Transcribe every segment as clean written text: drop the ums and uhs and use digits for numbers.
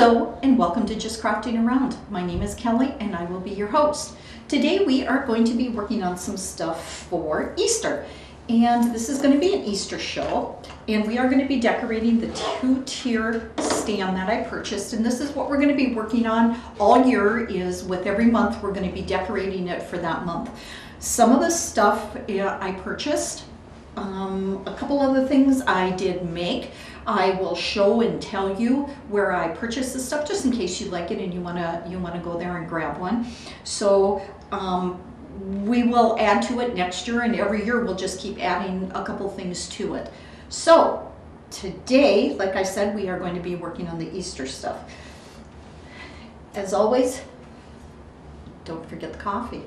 Hello and welcome to Just Crafting Around. My name is Kelly and I will be your host. Today we are going to be working on some stuff for Easter. And this is going to be an Easter show. And we are going to be decorating the two-tier stand that I purchased. And this is what we're going to be working on all year, is with every month we're going to be decorating it for that month. Some of the stuff I purchased. A couple of the things I did make. I will show and tell you where I purchased the stuff, just in case you like it and you wanna go there and grab one. So we will add to it next year, and every year we'll just keep adding a couple things to it. So today, like I said, we are going to be working on the Easter stuff. As always, don't forget the coffee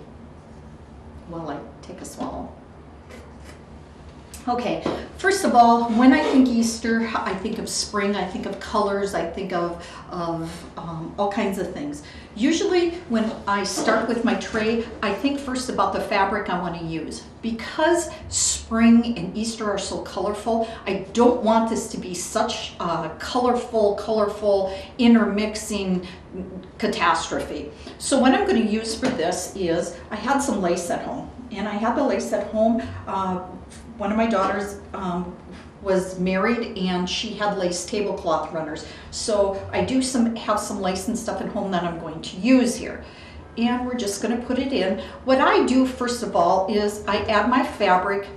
while I take a swallow. Okay, first of all, when I think Easter, I think of spring, I think of colors, I think of all kinds of things. Usually when I start with my tray, I think first about the fabric I want to use. Because spring and Easter are so colorful, I don't want this to be such a colorful, intermixing catastrophe. So what I'm going to use for this is, I had some lace at home, and I had the lace at home. One of my daughters was married and she had lace tablecloth runners. So I do have some lace and stuff at home that I'm going to use here. And we're just going to put it in. What I do first of all is I add my fabric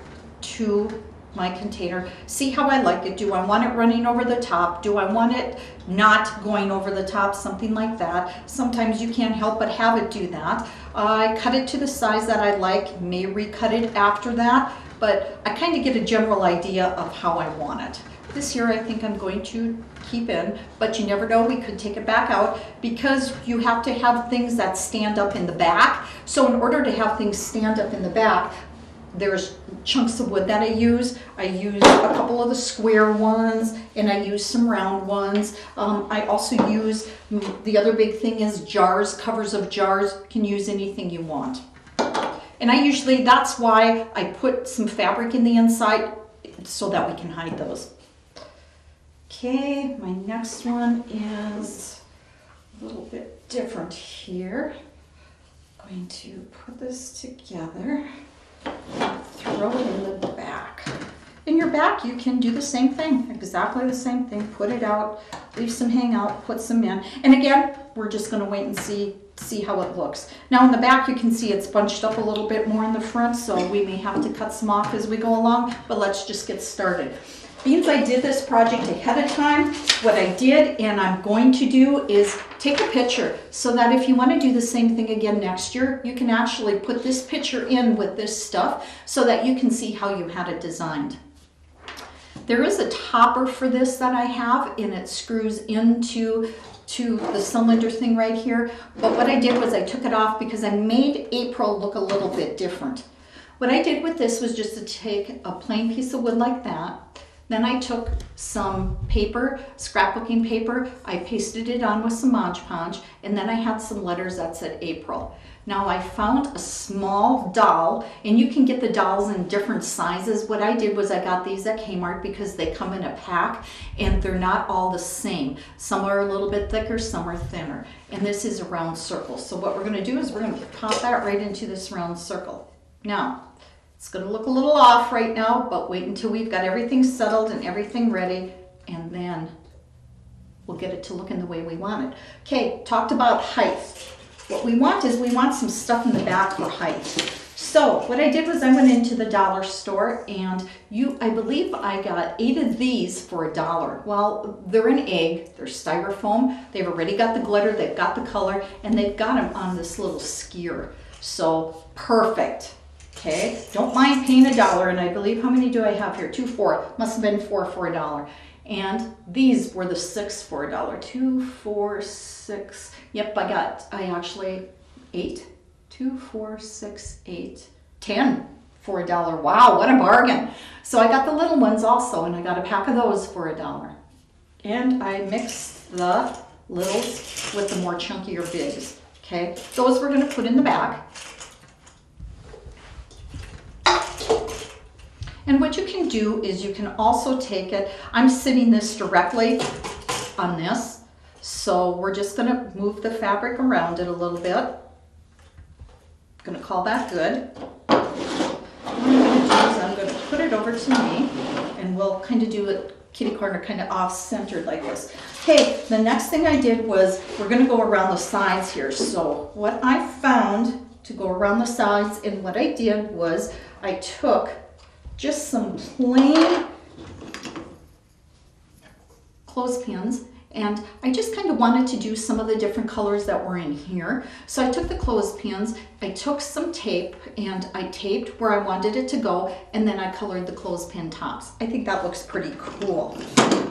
to my container. See how I like it. Do I want it running over the top? Do I want it not going over the top? Something like that. Sometimes you can't help but have it do that. I cut it to the size that I like, may recut it after that, but I kind of get a general idea of how I want it. This year I think I'm going to keep in, but you never know, we could take it back out, because you have to have things that stand up in the back. So in order to have things stand up in the back, there's chunks of wood that I use. I use a couple of the square ones, and I use some round ones. I also use, the other big thing is jars, covers of jars. You can use anything you want. And I usually, that's why I put some fabric in the inside, so that we can hide those. Okay, my next one is a little bit different here. I'm going to put this together, throw it in the back. In your back, you can do the same thing, exactly the same thing. Put it out, leave some hang out, put some in. And again, we're just going to wait and see how it looks. Now in the back, you can see it's bunched up a little bit more in the front, so we may have to cut some off as we go along, but let's just get started. Being I did this project ahead of time, what I did and I'm going to do is take a picture, so that if you want to do the same thing again next year, you can actually put this picture in with this stuff so that you can see how you had it designed. There is a topper for this that I have, and it screws into the cylinder thing right here. But what I did was I took it off because I made April look a little bit different. What I did with this was just to take a plain piece of wood like that. Then I took some paper, scrapbooking paper, I pasted it on with some Mod Podge, and then I had some letters that said April. Now I found a small doll, and you can get the dolls in different sizes. What I did was I got these at Kmart because they come in a pack and they're not all the same. Some are a little bit thicker, some are thinner. And this is a round circle. So what we're gonna do is we're gonna pop that right into this round circle. Now, it's gonna look a little off right now, but wait until we've got everything settled and everything ready, and then we'll get it to look in the way we want it. Okay, talked about height. What we want is we want some stuff in the back for height. So what I did was I went into the dollar store, and I believe I got 8 of these for $1. Well, they're an egg, they're styrofoam, they've already got the glitter, they've got the color, and they've got them on this little skier. So perfect. Okay, don't mind paying $1, and I believe, how many do I have here? 2, 4, must have been 4 for $1. And these were the 6 for $1. 2, 4, 6. Yep, I actually 8. 2, 4, 6, 8, 10 for $1. Wow, what a bargain. So I got the little ones also, and I got a pack of those for $1. And I mixed the littles with the more chunkier bigs. Okay, those we're going to put in the back. And what you can do is you can also take it, I'm sitting this directly on this, So we're just gonna move the fabric around it a little bit. I'm gonna call that good. What I'm gonna do is I'm gonna put it over to me, and we'll kind of do it kitty corner kind of off-centered like this. Okay, the next thing I did was we're gonna go around the sides here. So what I found to go around the sides, and what I did was I took just some plain clothespins, and I just kind of wanted to do some of the different colors that were in here. So I took the clothespins, I took some tape, and I taped where I wanted it to go, and then I colored the clothespin tops. I think that looks pretty cool.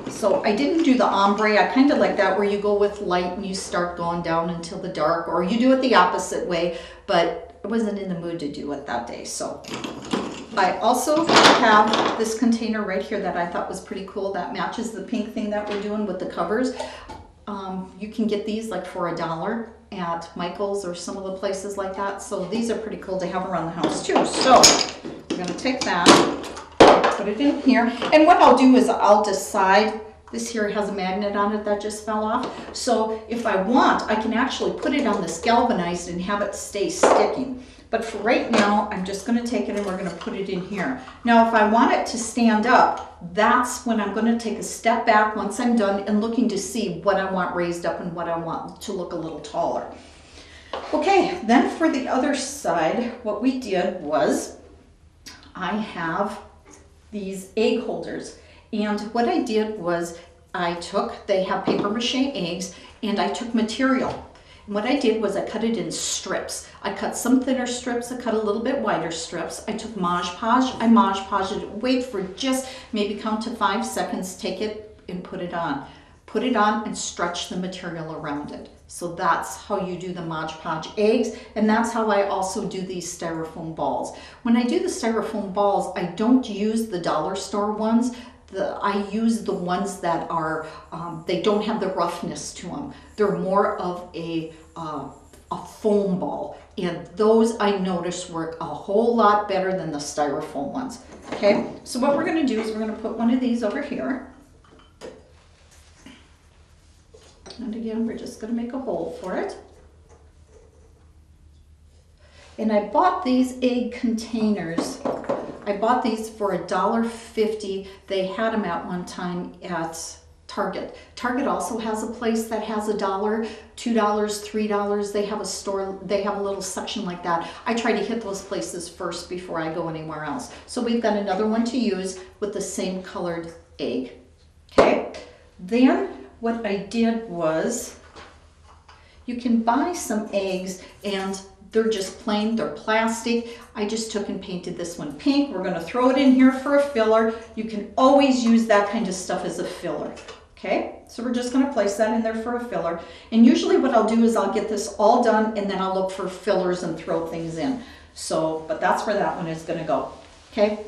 So I didn't do the ombre. I kind of like that where you go with light and you start going down until the dark, or you do it the opposite way, but I wasn't in the mood to do it that day. So I also have this container right here that I thought was pretty cool that matches the pink thing that we're doing with the covers. You can get these like for $1 at Michael's or some of the places like that. So these are pretty cool to have around the house too. So we're gonna take that, put it in here. And what I'll do is I'll decide, this here has a magnet on it that just fell off. So if I want, I can actually put it on this galvanized and have it stay sticking. But for right now, I'm just gonna take it and we're gonna put it in here. Now, if I want it to stand up, that's when I'm gonna take a step back once I'm done and looking to see what I want raised up and what I want to look a little taller. Okay, then for the other side, what we did was I have these egg holders. And what I did was they have paper mache eggs, and I took material. And what I did was I cut it in strips. I cut some thinner strips, I cut a little bit wider strips. I took Mod Podge, I Mod Podged it, wait for just maybe count to 5 seconds, take it and put it on. Put it on and stretch the material around it. So that's how you do the Mod Podge eggs, and that's how I also do these styrofoam balls. When I do the styrofoam balls, I don't use the dollar store ones. I use the ones that are, they don't have the roughness to them. They're more of a foam ball. And those I noticed work a whole lot better than the styrofoam ones. Okay, so what we're gonna do is we're gonna put one of these over here. And again, we're just gonna make a hole for it. And I bought these egg containers. I bought these for $1.50. They had them at one time at Target. Target also has a place that has $1, $2, $3. They have a store, they have a little section like that. I try to hit those places first before I go anywhere else. So we've got another one to use with the same colored egg. Okay, then what I did was, you can buy some eggs and they're just plain, they're plastic. I just took and painted this one pink. We're gonna throw it in here for a filler. You can always use that kind of stuff as a filler. Okay, so we're just gonna place that in there for a filler. And usually what I'll do is I'll get this all done and then I'll look for fillers and throw things in. So, but that's where that one is gonna go. Okay,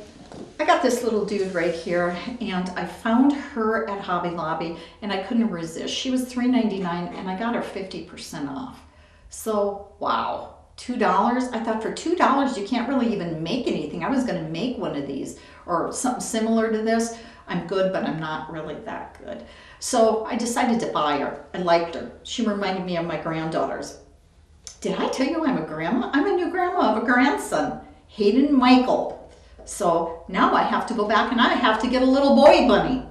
I got this little dude right here, and I found her at Hobby Lobby and I couldn't resist. She was $3.99 and I got her 50% off. So, wow. $2. I thought for $2 you can't really even make anything. I was going to make one of these or something similar to this. I'm good, but I'm not really that good. So I decided to buy her. I liked her. She reminded me of my granddaughters. Did I tell you I'm a grandma? I'm a new grandma of a grandson, Hayden Michael. So now I have to go back and I have to get a little boy bunny.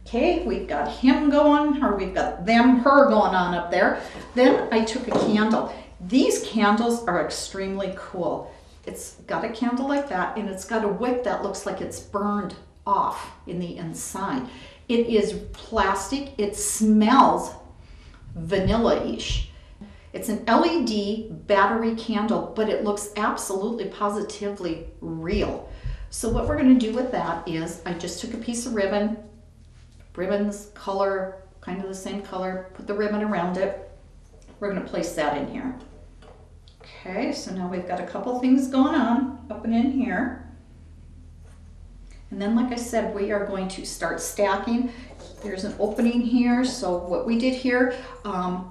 Okay, we've got him going, or we've got her going on up there. Then I took a candle. These candles are extremely cool. It's got a candle like that, and it's got a wick that looks like it's burned off in the inside. It is plastic. It smells vanilla-ish. It's an LED battery candle, but it looks absolutely positively real. So what we're going to do with that is I just took a piece of ribbon, ribbons, color, kind of the same color, put the ribbon around it. We're going to place that in here. Okay, so now we've got a couple things going on up and in here. And then, like I said, we are going to start stacking. There's an opening here. So what we did here,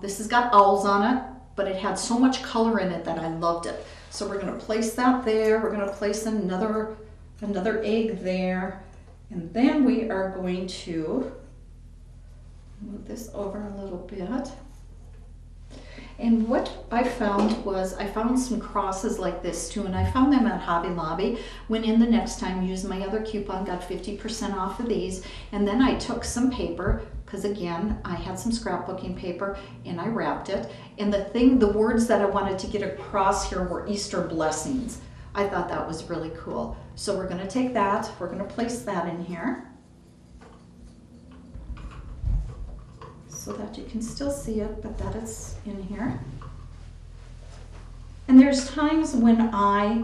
this has got owls on it, but it had so much color in it that I loved it. So we're going to place that there. We're going to place another egg there. And then we are going to Move this over a little bit. And what I found was, I found some crosses like this too, and I found them at Hobby Lobby. Went in the next time, used my other coupon, got 50% off of these, and then I took some paper, because again, I had some scrapbooking paper, and I wrapped it. And the words that I wanted to get across here were Easter blessings. I thought that was really cool. So we're gonna take that, we're gonna place that in here, so that you can still see it, but that it's in here. And there's times when I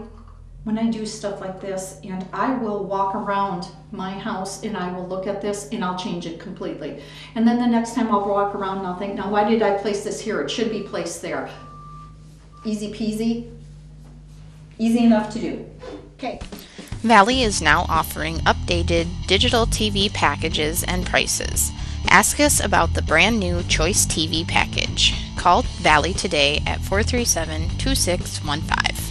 do stuff like this, and I will walk around my house and I will look at this and I'll change it completely. And then the next time I'll walk around and I'll think, now why did I place this here? It should be placed there. Easy peasy, easy enough to do. Okay. Valley is now offering updated digital TV packages and prices. Ask us about the brand new Choice TV package. Call Valley today at 437-2615.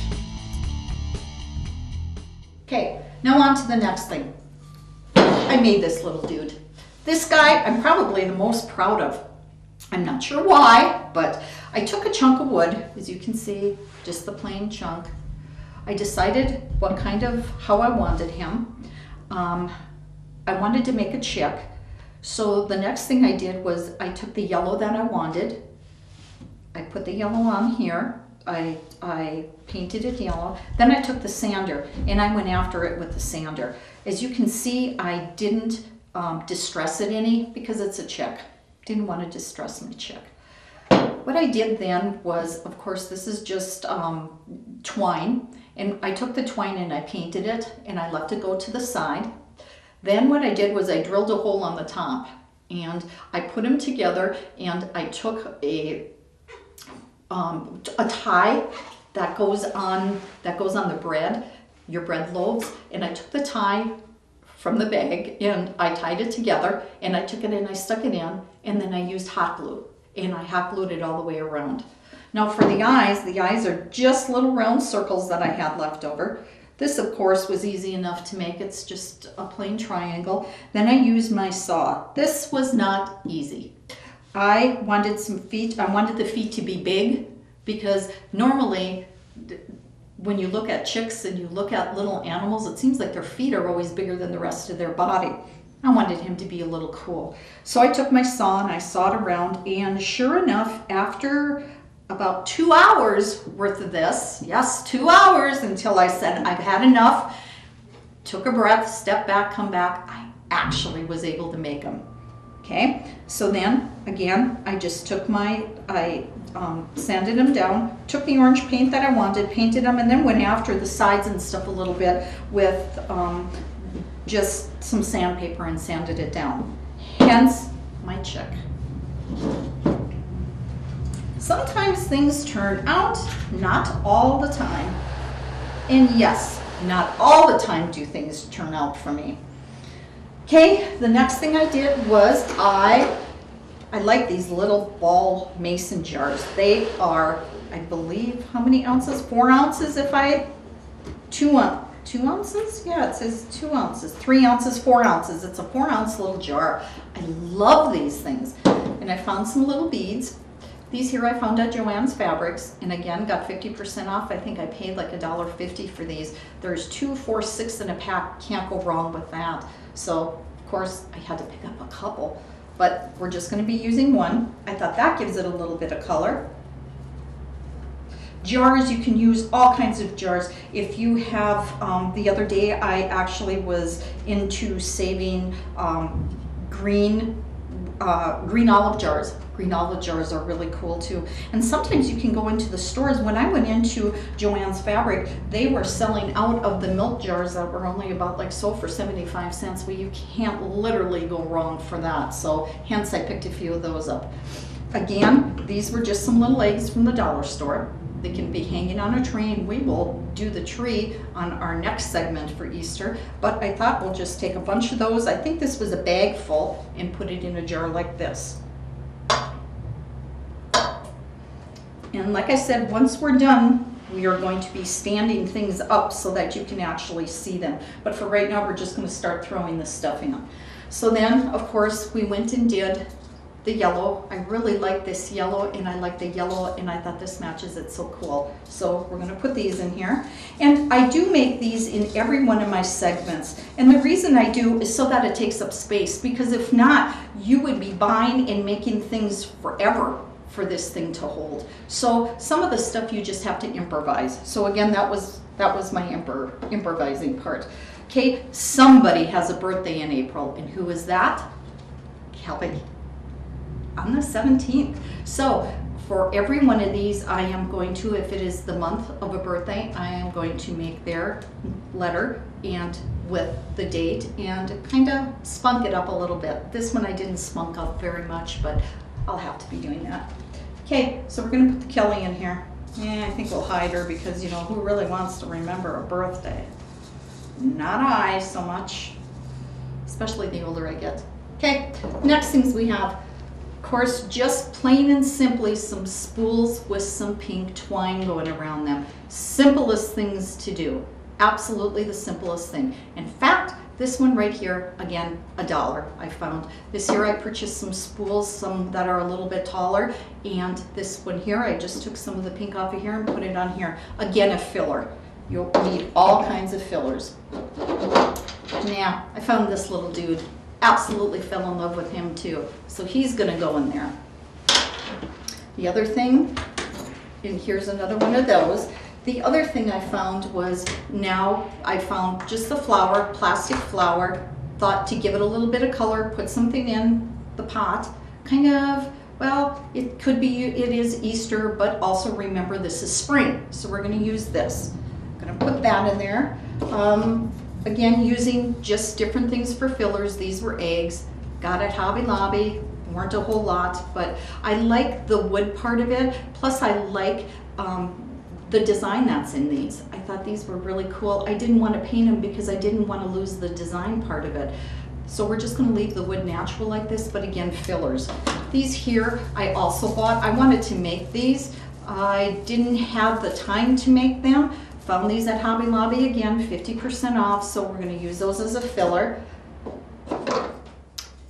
Okay, now on to the next thing. I made this little dude. This guy I'm probably the most proud of. I'm not sure why, but I took a chunk of wood, as you can see, just the plain chunk. I decided how I wanted him. I wanted to make a chick. So the next thing I did was I took the yellow that I wanted. I put the yellow on here. I painted it yellow. Then I took the sander and I went after it with the sander. As you can see, I didn't distress it any because it's a chick. Didn't want to distress my chick. What I did then was, of course, this is just twine. And I took the twine and I painted it and I left it go to the side. Then what I did was I drilled a hole on the top and I put them together, and I took a tie that goes on the bread, your bread loaves, and I took the tie from the bag and I tied it together, and I took it and I stuck it in, and then I used hot glue and I hot glued it all the way around. Now for the eyes are just little round circles that I had left over. This, of course, was easy enough to make. It's just a plain triangle. Then I used my saw. This was not easy. I wanted some feet. I wanted the feet to be big, because normally when you look at chicks and you look at little animals, it seems like their feet are always bigger than the rest of their body. I wanted him to be a little cool. So I took my saw and I sawed around, and sure enough, after about 2 hours worth of this, yes, 2 hours, until I said I've had enough, took a breath, stepped back, come back, I actually was able to make them. Okay, so then again, I just took I sanded them down, took the orange paint that I wanted, painted them, and then went after the sides and stuff a little bit with just some sandpaper and sanded it down. Hence my chick. Sometimes things turn out, not all the time. And yes, not all the time do things turn out for me. Okay, the next thing I did was I like these little ball mason jars. They are, I believe, how many ounces? 4 ounces if I, 2 ounces? Yeah, it says 2 ounces, 3 ounces, 4 ounces. It's a 4 ounce little jar. I love these things. And I found some little beads. These here I found at Joann's Fabrics, and again got 50% off. I think I paid like $1.50 for these. There's 2, 4, 6 in a pack. Can't go wrong with that. So of course I had to pick up a couple, but we're just going to be using one. I thought that gives it a little bit of color. Jars, you can use all kinds of jars. If you have, the other day I actually was into saving green olive jars. Green olive jars are really cool too. And sometimes you can go into the stores. When I went into Joann's Fabric, they were selling out of the milk jars that were only about like sold for 75 cents. Well, you can't literally go wrong for that. So hence I picked a few of those up. Again, these were just some little eggs from the dollar store. They can be hanging on a tree, and we will do the tree on our next segment for Easter. But I thought we'll just take a bunch of those. I think this was a bag full, and put it in a jar like this. And like I said, once we're done, we are going to be standing things up so that you can actually see them. But for right now, we're just going to start throwing this stuff in. So then, of course, we went and did the yellow. I really like this yellow, and I like the yellow, and I thought this matches it so cool. So we're gonna put these in here. And I do make these in every one of my segments. And the reason I do is so that it takes up space, because if not, you would be buying and making things forever for this thing to hold. So some of the stuff you just have to improvise. So again, that was my improvising part. Okay, somebody has a birthday in April, and who is that? Kelly, on the 17th. So for every one of these, I am going to, if it is the month of a birthday, I am going to make their letter and with the date and kind of spunk it up a little bit. This one I didn't spunk up very much, but I'll have to be doing that. Okay, so we're gonna put the Kelly in here. Yeah, I think we'll hide her because, you know, who really wants to remember a birthday? Not I so much, especially the older I get. Okay, next things we have, of course, just plain and simply some spools with some pink twine going around them. Simplest things to do, absolutely the simplest thing. In fact, this one right here, again, $1 I found. This here I purchased some spools, some that are a little bit taller, and this one here, I just took some of the pink off of here and put it on here. Again, a filler. You'll need all kinds of fillers. Now, I found this little dude. Absolutely fell in love with him too. So he's gonna go in there. The other thing, and here's another one of those. The other thing I found was, now I found just the flower, plastic flower, thought to give it a little bit of color, put something in the pot, kind of, well, it could be, it is Easter, but also remember this is spring. So we're gonna use this. I'm gonna put that in there. Again, using just different things for fillers. These were eggs, got at Hobby Lobby, weren't a whole lot, but I like the wood part of it. Plus I like the design that's in these. I thought these were really cool. I didn't want to paint them because I didn't want to lose the design part of it. So we're just going to leave the wood natural like this, but again, fillers. These here I also bought. I wanted to make these. I didn't have the time to make them. Found these at Hobby Lobby, again, 50% off, so we're going to use those as a filler.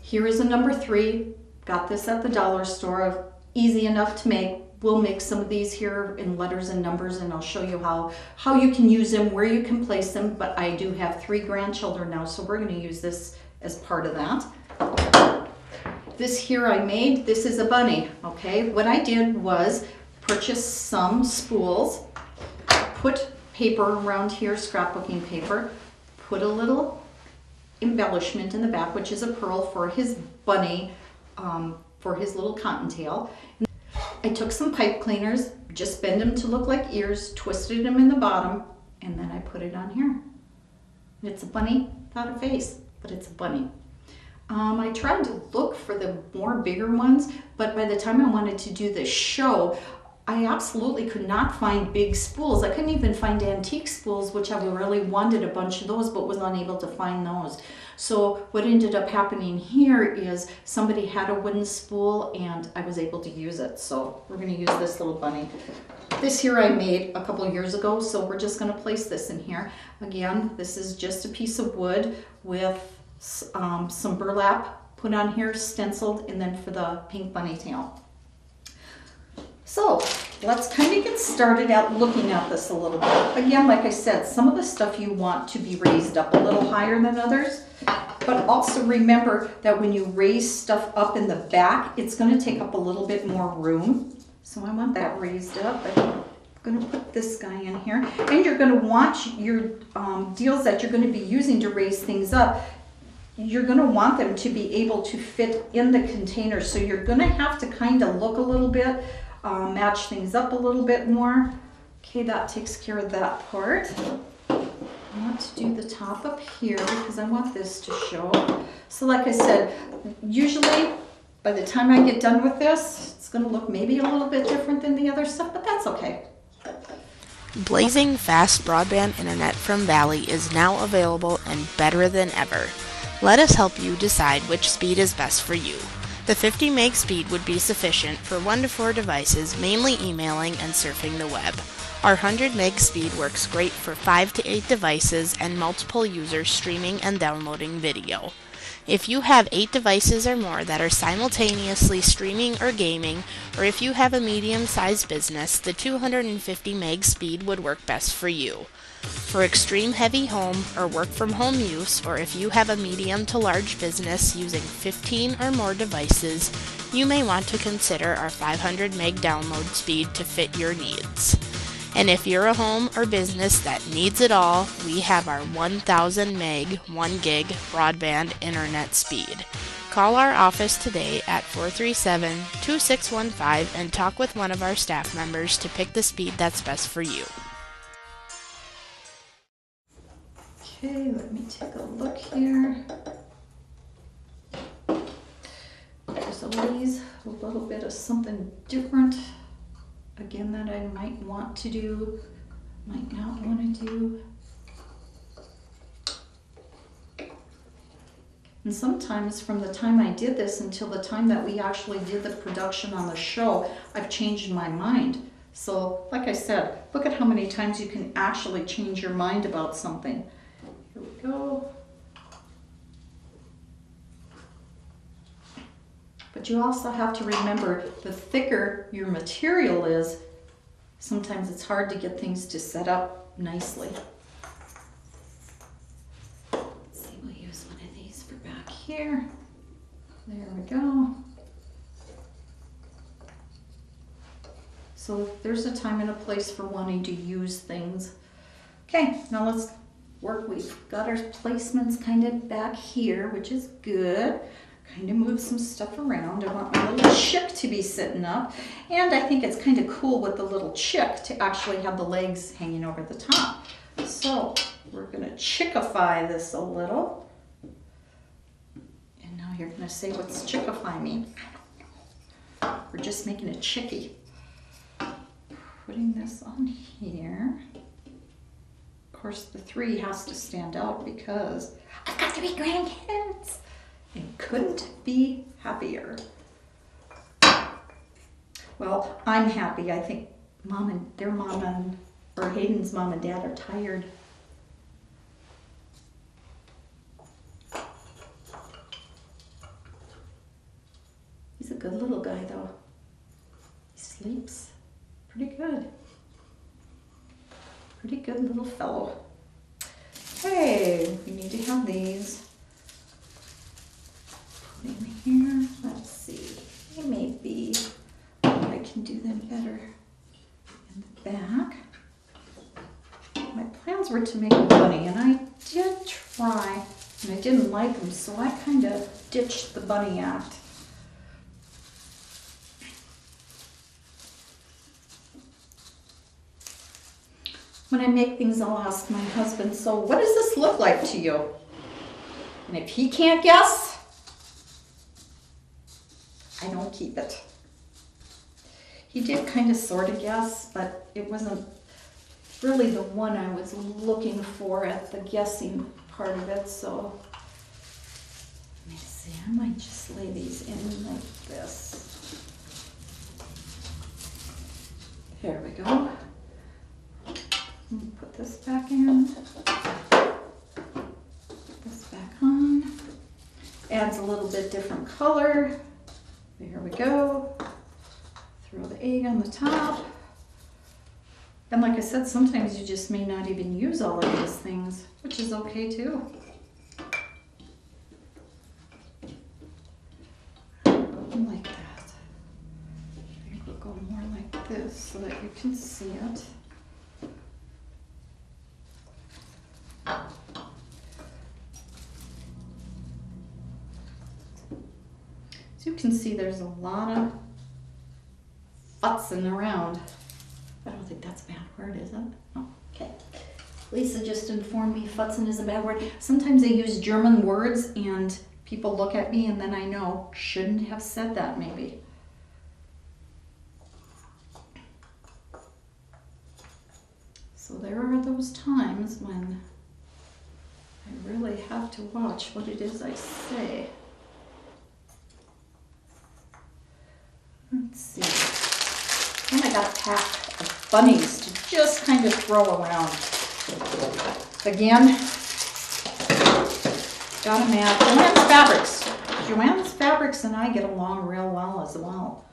Here is a number 3. Got this at the dollar store. Easy enough to make. We'll make some of these here in letters and numbers, and I'll show you how you can use them, where you can place them, but I do have 3 grandchildren now, so we're going to use this as part of that. This here I made, this is a bunny, okay? What I did was purchase some spools, put paper around here, scrapbooking paper, put a little embellishment in the back, which is a pearl for his bunny, for his little cottontail. I took some pipe cleaners, just bend them to look like ears, twisted them in the bottom, and then I put it on here. And it's a bunny, not a face, but it's a bunny. I tried to look for the more bigger ones, but by the time I wanted to do this show, I absolutely could not find big spools. I couldn't even find antique spools, which I really wanted a bunch of those, but was unable to find those. So what ended up happening here is somebody had a wooden spool and I was able to use it. So we're going to use this little bunny. This here I made a couple years ago, so we're just going to place this in here. Again, this is just a piece of wood with some burlap put on here, stenciled, and then for the pink bunny tail. So let's kind of get started out looking at this a little bit. Again, like I said, some of the stuff you want to be raised up a little higher than others, but also remember that when you raise stuff up in the back, it's going to take up a little bit more room. So I want that raised up. I'm going to put this guy in here. And you're going to want your deals that you're going to be using to raise things up, you're going to want them to be able to fit in the container. So you're going to have to kind of look a little bit, match things up a little bit more. Okay, that takes care of that part. I want to do the top up here because I want this to show. So like I said, usually by the time I get done with this, it's going to look maybe a little bit different than the other stuff, but that's okay. Blazing fast broadband internet from Valley is now available and better than ever. Let us help you decide which speed is best for you. The 50 meg speed would be sufficient for 1 to 4 devices, mainly emailing and surfing the web. Our 100 meg speed works great for 5 to 8 devices and multiple users streaming and downloading video. If you have 8 devices or more that are simultaneously streaming or gaming, or if you have a medium-sized business, the 250 meg speed would work best for you. For extreme heavy home or work from home use, or if you have a medium to large business using 15 or more devices, you may want to consider our 500 meg download speed to fit your needs. And if you're a home or business that needs it all, we have our 1000 meg, 1 gig broadband internet speed. Call our office today at 437-2615 and talk with one of our staff members to pick the speed that's best for you. Okay, let me take a look here. There's always a little bit of something different, again, that I might want to do, might not want to do. And sometimes from the time I did this until the time that we actually did the production on the show, I've changed my mind. So, like I said, look at how many times you can actually change your mind about something. Here we go. But you also have to remember, the thicker your material is, sometimes it's hard to get things to set up nicely. Let's see, we'll use one of these for back here. There we go. So there's a time and a place for wanting to use things. Okay, now let's work. We've got our placements kind of back here, which is good. Kind of move some stuff around. I want my little chick to be sitting up. And I think it's kind of cool with the little chick to actually have the legs hanging over the top. So we're going to chickify this a little. And now you're going to say, what's chickify mean? I don't know. We're just making a chickie. Putting this on here. Of course, the 3 has to stand out because I've got 3 grandkids. And couldn't be happier. Well, I'm happy. I think Hayden's mom and dad are tired. He's a good little guy though. He sleeps pretty good. Pretty good little fellow. Hey, we need to have these. In here, let's see, maybe I can do them better in the back. My plans were to make a bunny, and I did try, and I didn't like them, so I kind of ditched the bunny act. When I make things, I'll ask my husband, so what does this look like to you? And if he can't guess, I don't keep it. He did kind of sort of guess, but it wasn't really the one I was looking for at the guessing part of it. So let me see, I might just lay these in like this. There we go. Put this back in. Put this back on. Adds a little bit different color. There we go. Throw the egg on the top. And like I said, sometimes you just may not even use all of these things, which is okay too. Like that. I think we'll go more like this so that you can see it. You can see there's a lot of futzing around. I don't think that's a bad word, is it? Oh, okay. Lisa just informed me futzing is a bad word. Sometimes I use German words and people look at me and then I know, shouldn't have said that maybe. So there are those times when I really have to watch what it is I say. Let's see. And I got a pack of bunnies to just kind of throw around. Again, Got them at Joann's Fabrics. Joann's Fabrics and I get along real well as well.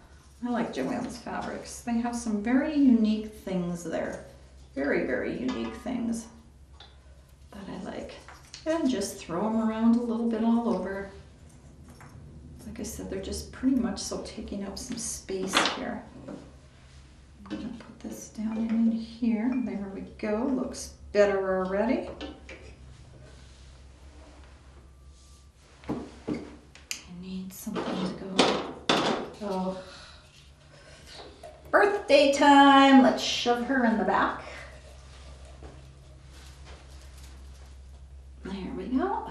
I like Joann's Fabrics. They have some very unique things there. Very, very unique things that I like. And just throw them around a little bit all over. Like I said, they're just pretty much so taking up some space here. I'm gonna put this down in here. There we go. Looks better already. I need something to go. Oh, birthday time. Let's shove her in the back. There we go.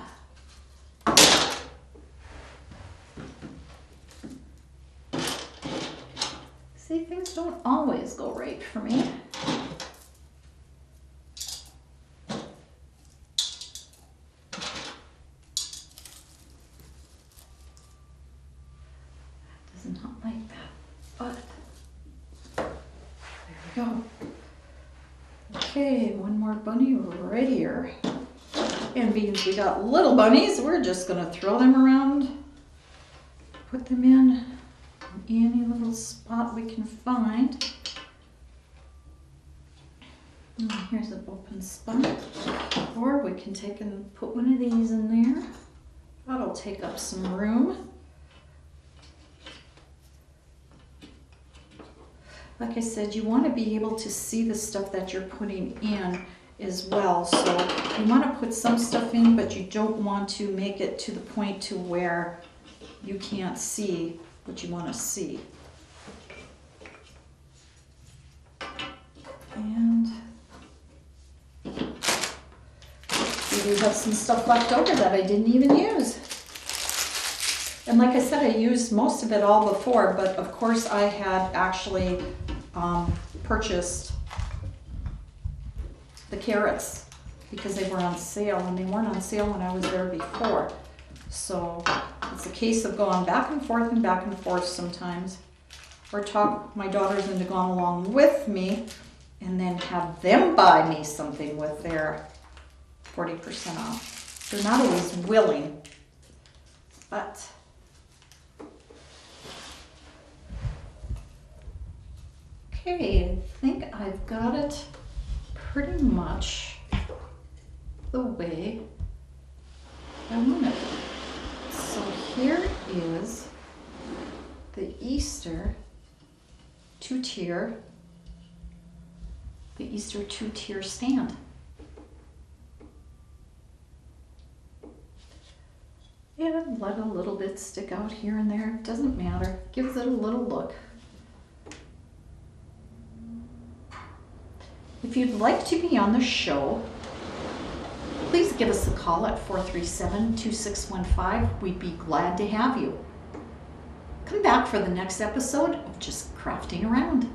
See, things don't always go right for me. Does not like that, but there we go. Okay, one more bunny right here. And because we got little bunnies, we're just gonna throw them around, put them in any little spot we can find. And here's an open spot. Or we can take and put one of these in there. That'll take up some room. Like I said, you want to be able to see the stuff that you're putting in as well. So you want to put some stuff in, but you don't want to make it to the point to where you can't see what you want to see. And we do have some stuff left over that I didn't even use. And like I said, I used most of it all before, but of course I had actually purchased the carrots because they were on sale, and they weren't on sale when I was there before. So it's a case of going back and forth sometimes, or talk my daughters into going along with me and then have them buy me something with their 40% off. They're not always willing, but okay, I think I've got it pretty much the way I want it. So here is the Easter two-tier stand. And let a little bit stick out here and there. Doesn't matter. Gives it a little look. If you'd like to be on the show, please give us a call at 437-2615. We'd be glad to have you. Come back for the next episode of Just Crafting Around.